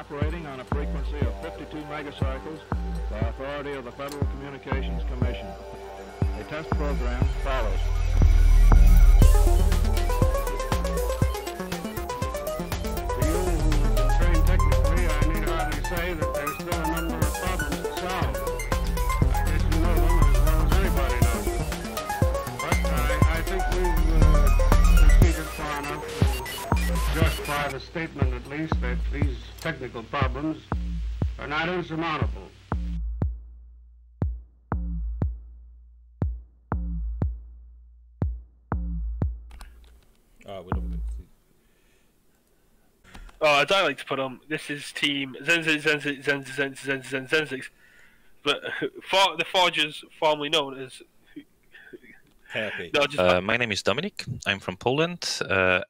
operating on a frequency of 52 megacycles by authority of the Federal Communications Commission. A test program follows. For you who've been trained technically, I need hardly say that there's still a number of problems to solve. I guess you know them as well as anybody knows them. But I think we've proceeded far enough to justify the statement, at least, that these technical problems are not insurmountable. I'd like to put on, this is Team Zen6, but the Forgers, formerly known as... My name is Dominic. I'm from Poland,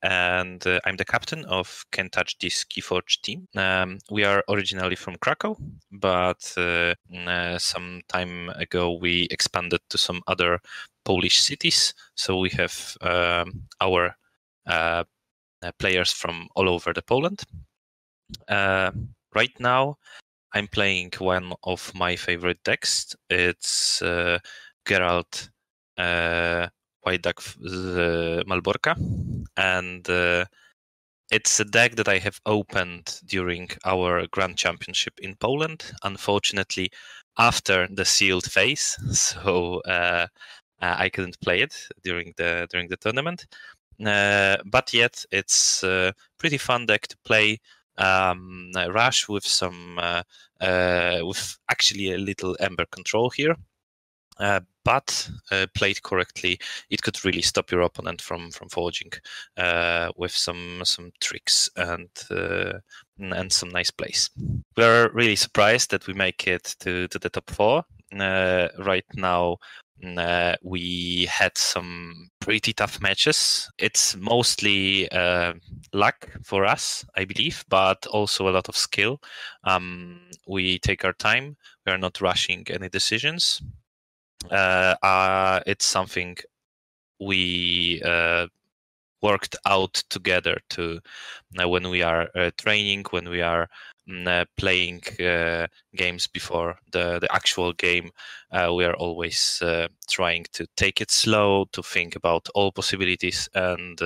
and I'm the captain of Cant this Keyforge team. We are originally from Krakow, but some time ago we expanded to some other Polish cities. So we have our players from all over the Poland. Right now, I'm playing one of my favorite decks. It's Geralt White Duck Malborka, and it's a deck that I have opened during our Grand Championship in Poland. Unfortunately, after the sealed phase, so I couldn't play it during the tournament. But yet, it's a pretty fun deck to play. Rush with some with actually a little Ember control here. But played correctly, it could really stop your opponent from forging with some tricks and some nice plays. We're really surprised that we make it to the top 4. Right now, we had some pretty tough matches. It's mostly luck for us, I believe, but also a lot of skill. We take our time. We are not rushing any decisions. It's something we worked out together to when we are training, when we are playing games before the actual game. We are always trying to take it slow, to think about all possibilities, and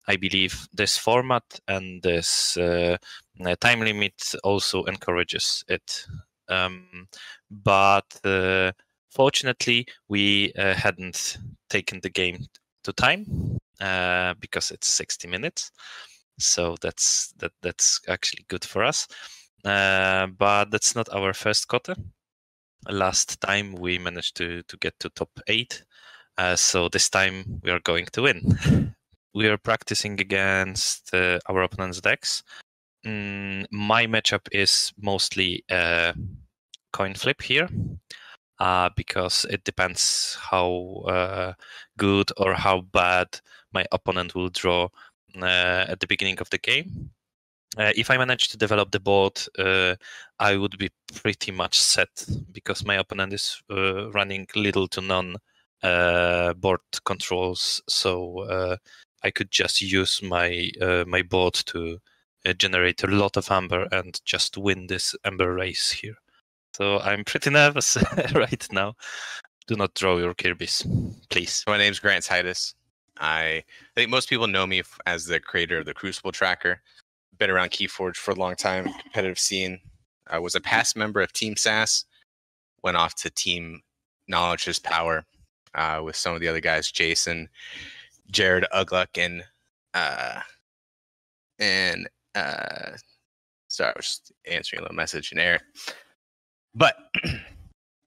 I believe this format and this time limit also encourages it. But fortunately, we hadn't taken the game to time because it's 60 minutes, so that's actually good for us. But that's not our first KOTE. Last time we managed to get to top 8, so this time we are going to win. We are practicing against our opponent's decks. My matchup is mostly coin flip here. Because it depends how good or how bad my opponent will draw at the beginning of the game. If I manage to develop the board, I would be pretty much set because my opponent is running little to none board controls, so I could just use my board to generate a lot of amber and just win this amber race here. So I'm pretty nervous right now. Do not draw your Kirby's, please. My name's Grant Titus. I think most people know me as the creator of the Crucible Tracker. Been around Keyforge for a long time, competitive scene. I was a past member of Team SAS. Went off to Team Knowledge is Power with some of the other guys, Jason, Jared Ugluck, and sorry, I was just answering a little message in air. But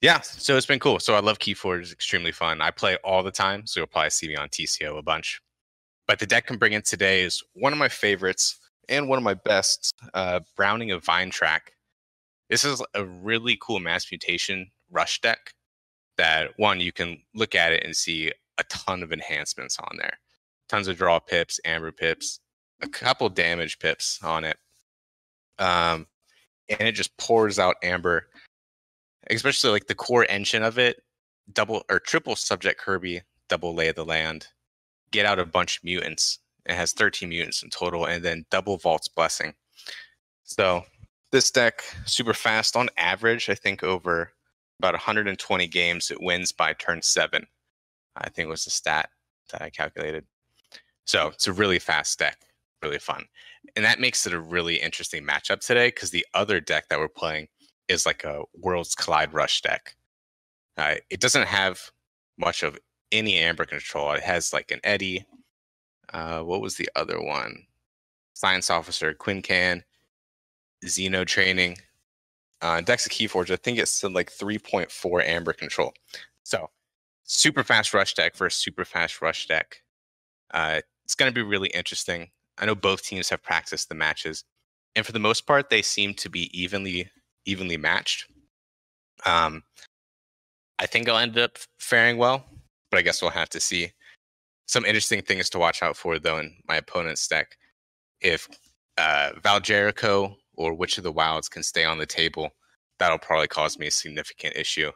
yeah, so it's been cool. So I love Keyforge. It's extremely fun. I play all the time, so you'll probably see me on TCO a bunch. But the deck I'm bringing today is one of my favorites and one of my best, Browning of Vine Track. This is a really cool mass mutation rush deck that, one, you can look at it and see a ton of enhancements on there. Tons of draw pips, amber pips, a couple damage pips on it. And it just pours out amber. Especially like the core engine of it, double or triple subject Kirby, double Lay of the Land, get out a bunch of mutants. It has 13 mutants in total, and then double Vault's Blessing. So This deck, super fast on average. I think over about 120 games, it wins by turn 7. I think was the stat that I calculated. So it's a really fast deck, really fun. And that makes it a really interesting matchup today because the other deck that we're playing is like a Worlds Collide Rush deck. It doesn't have much of any Amber control. It has like an Eddy. What was the other one? Science Officer, Quincan, Xeno Training. Dex of Keyforge, I think it's like 3.4 Amber control. So super fast rush deck versus super fast rush deck. It's going to be really interesting. I know both teams have practiced the matches, and for the most part, they seem to be evenly matched. I think I'll end up faring well, but I guess we'll have to see. Some interesting things to watch out for, though, in my opponent's deck. If Val Jericho or Witch of the Wilds can stay on the table, that'll probably cause me a significant issue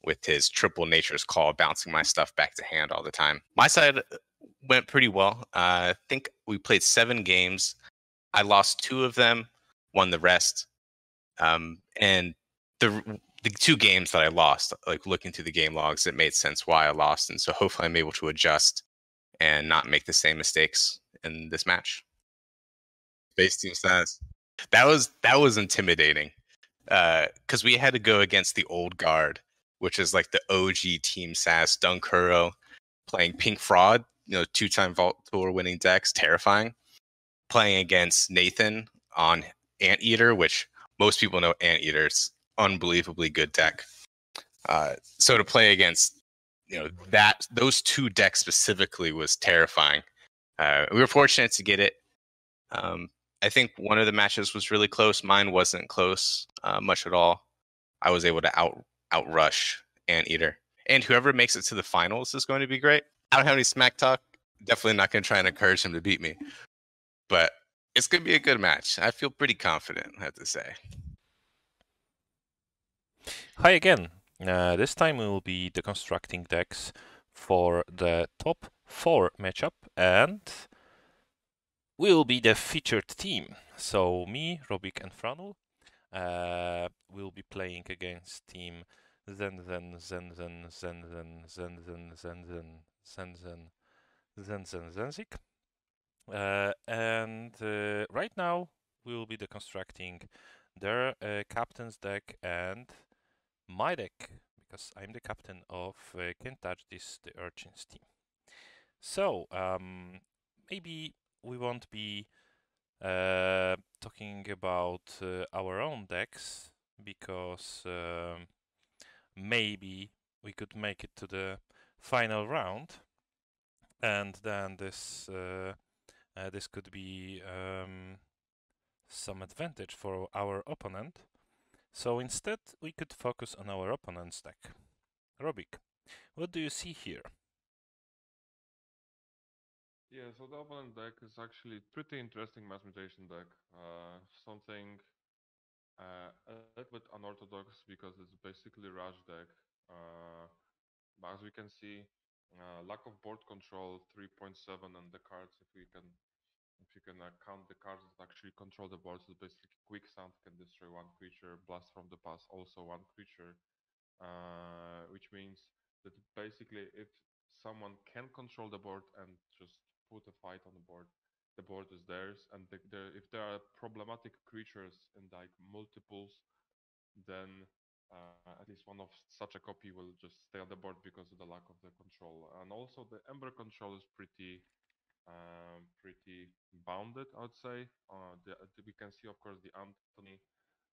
with his triple Nature's Call bouncing my stuff back to hand all the time. My side went pretty well. I think we played 7 games. I lost 2 of them, won the rest. And the 2 games that I lost, like looking through the game logs, it made sense why I lost. And so hopefully I'm able to adjust and not make the same mistakes in this match. Base team says that was intimidating because we had to go against the old guard, which is like the OG Team SAS Dunkuro playing Pink Fraud, 2-time Vault Tour winning decks, terrifying. Playing against Nathan on Anteater, which most people know Anteater's unbelievably good deck. So to play against those 2 decks specifically was terrifying. We were fortunate to get it. I think one of the matches was really close. Mine wasn't close much at all. I was able to outrush Anteater. And whoever makes it to the finals is going to be great. I don't have any smack talk. Definitely not going to try and encourage him to beat me. But it's going to be a good match. I feel pretty confident, I have to say. Hi again. This time we will be deconstructing decks for the top 4 matchup, and we will be the featured team. So me, Robik, and Franul will be playing against team Zenzik. And right now we will be deconstructing their captain's deck and my deck, because I'm the captain of Can't Touch This, the Urchins team. So maybe we won't be talking about our own decks, because maybe we could make it to the final round, and then this could be some advantage for our opponent. So instead, we could focus on our opponent's deck. Robik, what do you see here? Yeah, so the opponent deck is actually pretty interesting mass mutation deck. Something a little bit unorthodox because it's basically rush deck. But as we can see, lack of board control 3.7 on the cards. If you can count the cards that actually control the board, so basically Quick Sound can destroy 1 creature, Blast from the Past also 1 creature, which means that basically if someone can control the board and just put a fight on the board is theirs. And if there are problematic creatures in like multiples, then at least one of such a copy will just stay on the board because of the lack of the control. And also the Ember control is pretty bounded, I would say. We can see, of course, the Anthony,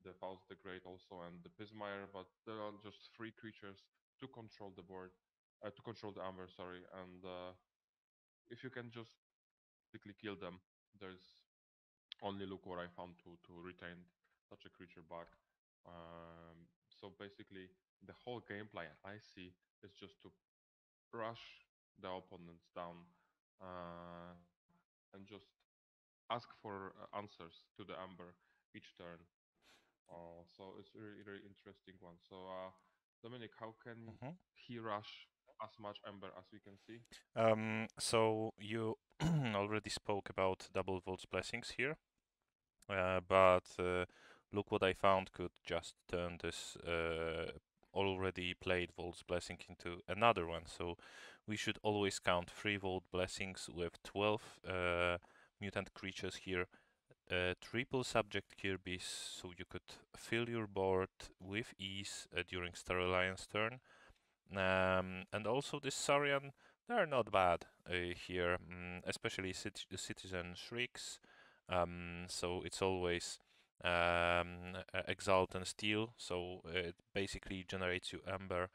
the Faust the Great also, and the Pismire, but there are just 3 creatures to control the board, to control the Amber, sorry. And if you can just quickly kill them, there's only look what I found to retain such a creature back. So basically, the whole gameplay I see is just to rush the opponents down and just ask for answers to the Amber each turn. So it's a really, really interesting one. So Dominic, how can he rush as much Ember as we can see? So you already spoke about double Volt's blessings here, but look what I found could just turn this already played Volt's Blessing into another one. So we should always count 3 Volt Blessings with 12 mutant creatures here. Triple subject Kirby's, so you could fill your board with ease during Star Alliance turn. And also this Saurian, they're not bad here, especially Citizen Shrieks. So it's always Exalt and Steel, so it basically generates you Ember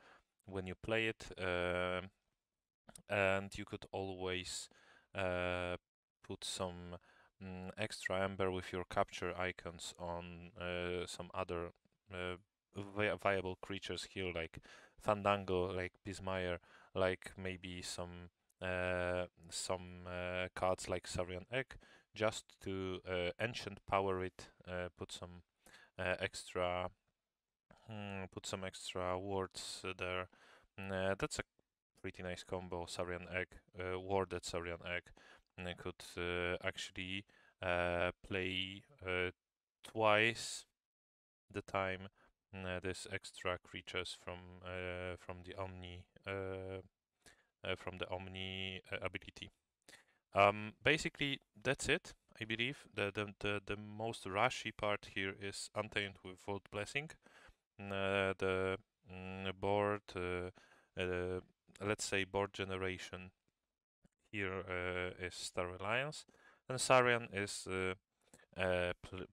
when you play it. And you could always put some extra Ember with your capture icons on some other viable creatures here, like Fandango, like Bismire, like maybe some cards like Saurian Egg, just to Ancient Power it, put some extra wards there. That's a pretty nice combo. Saurian Egg, warded Saurian Egg, and I could actually play twice the time this extra creatures from the Omni ability. Basically, that's it. I believe the most rushy part here is Untamed with Volt Blessing. The board, let's say board generation here is Star Alliance, and Saurian is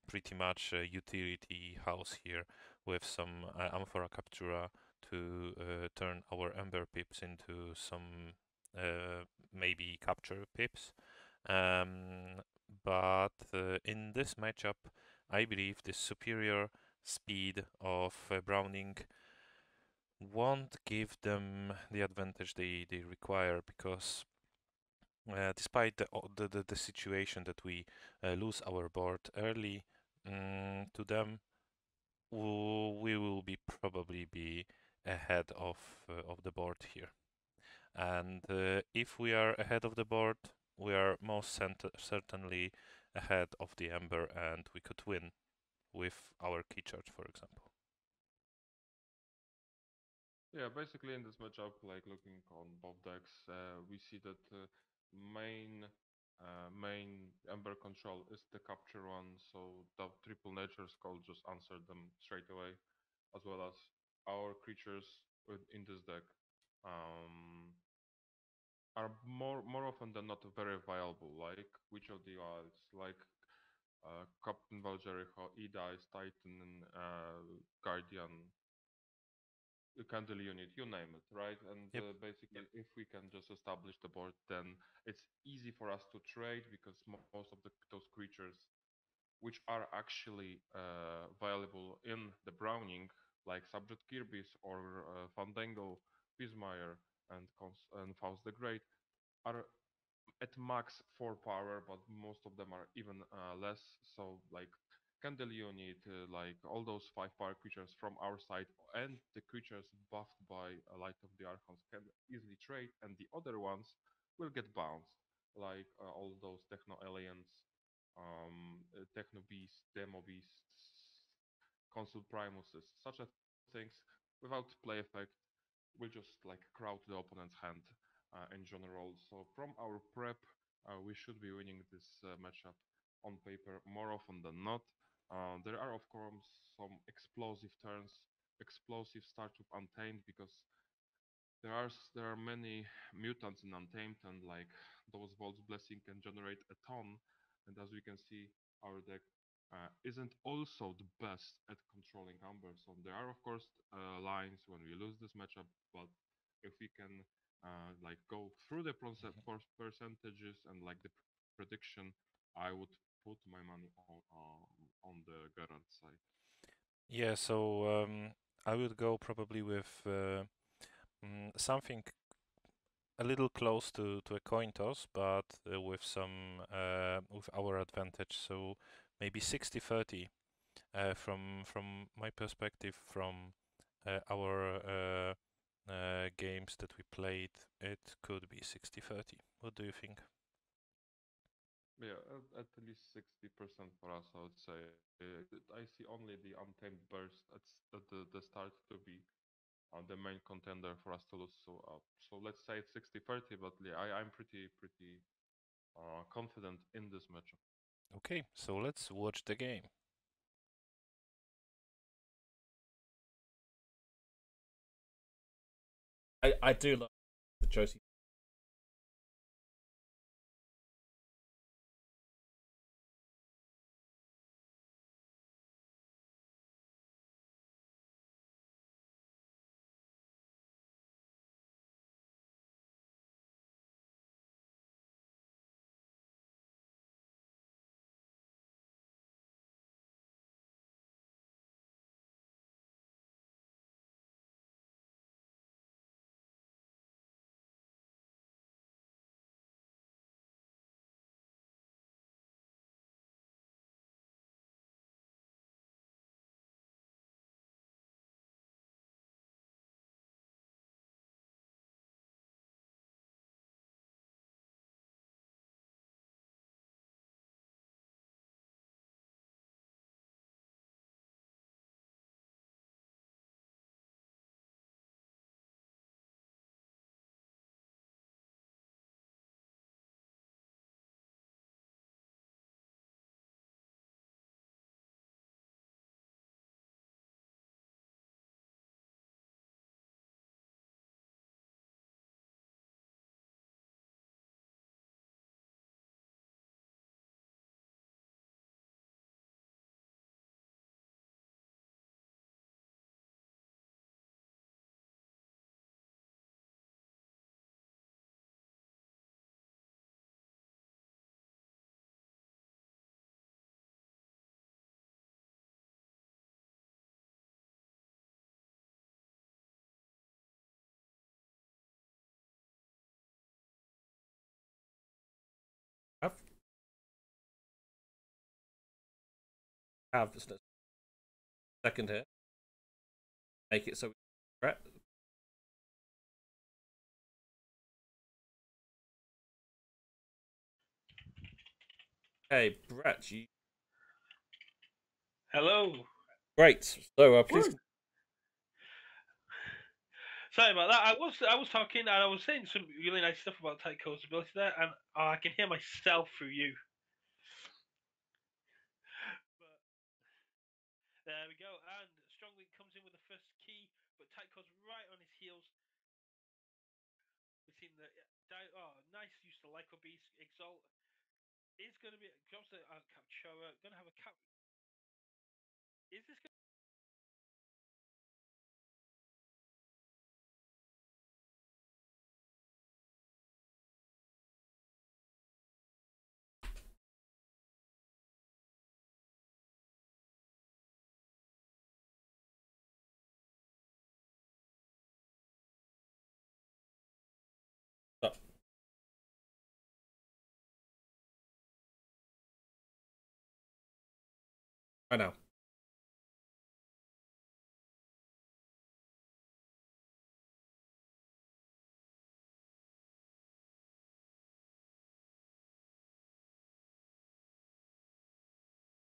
pretty much a utility house here with some Amphora Captura to turn our Ember Pips into some maybe Capture Pips. But in this matchup, I believe the superior speed of Browning won't give them the advantage they require, because despite the situation that we lose our board early, to them we will probably be ahead of the board here. And if we are ahead of the board, we are most certainly ahead of the Ember, and we could win with our key charge, for example. Yeah, basically in this matchup, like looking on both decks, we see that main Ember control is the capture one, so the triple nature skull just answered them straight away, as well as our creatures in this deck are more often than not very viable, like Witch of the Wilds, like Captain Valjericho, E-Dice, Titan, Guardian, Candle unit, you name it, right? And Yep. basically, if we can just establish the board, then it's easy for us to trade, because most of those creatures, which are actually valuable in the Browning, like Subject Kirby's or Fandango, Bismire, and Faust the Great, are at max 4 power, but most of them are even less. So like Candle unit, like all those 5 power creatures from our side, and the creatures buffed by Light of the Archons can easily trade, and the other ones will get bounced, like all those Techno Aliens, Techno Beasts, Demo Beasts, Consul Primuses, such a things without play effect will just like crowd the opponent's hand in general. So from our prep, we should be winning this matchup on paper more often than not. There are of course some explosive turns, explosive start with Untamed, because there are many mutants in Untamed, and like those Volt's Blessing can generate a ton. And as we can see, our deck isn't also the best at controlling Amber. So there are of course lines when we lose this matchup, but if we can like go through the percentages and like the prediction, I would put my money on the Garant side. Yeah, so I would go probably with something a little close to a coin toss, but with some with our advantage. So maybe 60-30 from my perspective, from our games that we played, it could be 60-30. What do you think? Yeah, at least 60% for us, I would say. I see only the Untamed Burst at the start to be the main contender for us to lose. So let's say it's 60-30, but yeah, I'm pretty confident in this matchup. Okay, so let's watch the game. I do love the Josie. Have just a second here. Make it so. Right. Hey, Brett, you Hello. great. So please. Sorry about that. I was talking and I was saying some really nice stuff about Tycho's ability there, and I can hear myself through you. But there we go. And Stronglink comes in with the first key, but Tycho's right on his heels. We've seen the nice use of the Lyco Beast. Exalt is going to be drops the Captura. Going to have a cap. Is this going? Stop. Right now.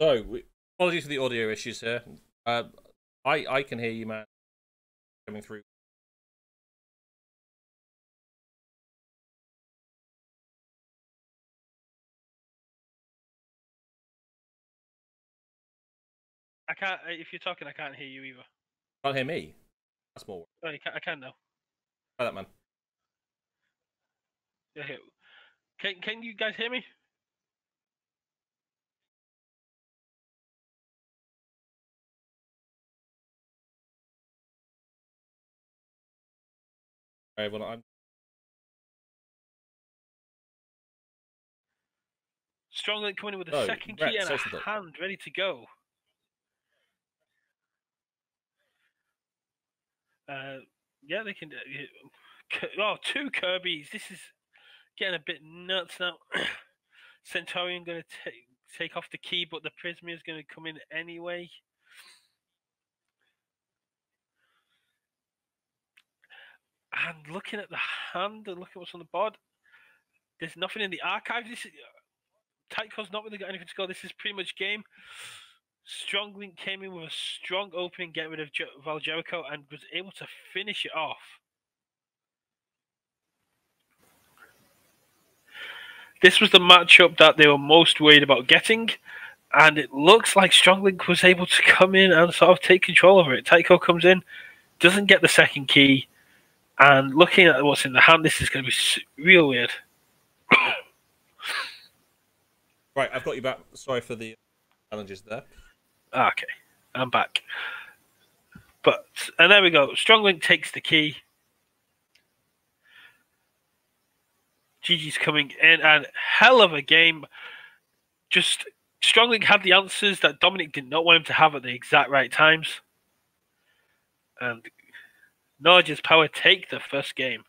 So, apologies for the audio issues here. I can hear you, man, coming through. I can't. If you're talking, I can't hear you either. Can't hear me. That's more. Oh, I can now. Try that, man. Yeah. Can you guys hear me? All right, well, I'm. Stronglink coming in with a So, second Brett, key and say a something. hand ready to go. Yeah, they can. Oh, two Kirby's. This is getting a bit nuts now. Centaurion going to take off the key, but the Prisma is going to come in anyway. And looking at the hand and looking at what's on the board, there's nothing in the archive. This is Tycho's not really got anything to go. This is pretty much game. Strong Link came in with a strong opening, get rid of Val Jericho, and was able to finish it off. This was the matchup that they were most worried about getting, and it looks like Strong Link was able to come in and sort of take control over it. Tycho comes in, doesn't get the second key, and looking at what's in the hand, this is going to be real weird. Right, I've got you back. Sorry for the challenges there. Okay, I'm back. And there we go. Strong Link takes the key. Gigi's coming in, and hell of a game. Just Strong Link had the answers that Dominic did not want him to have at the exact right times. And Norge's Power take the first game.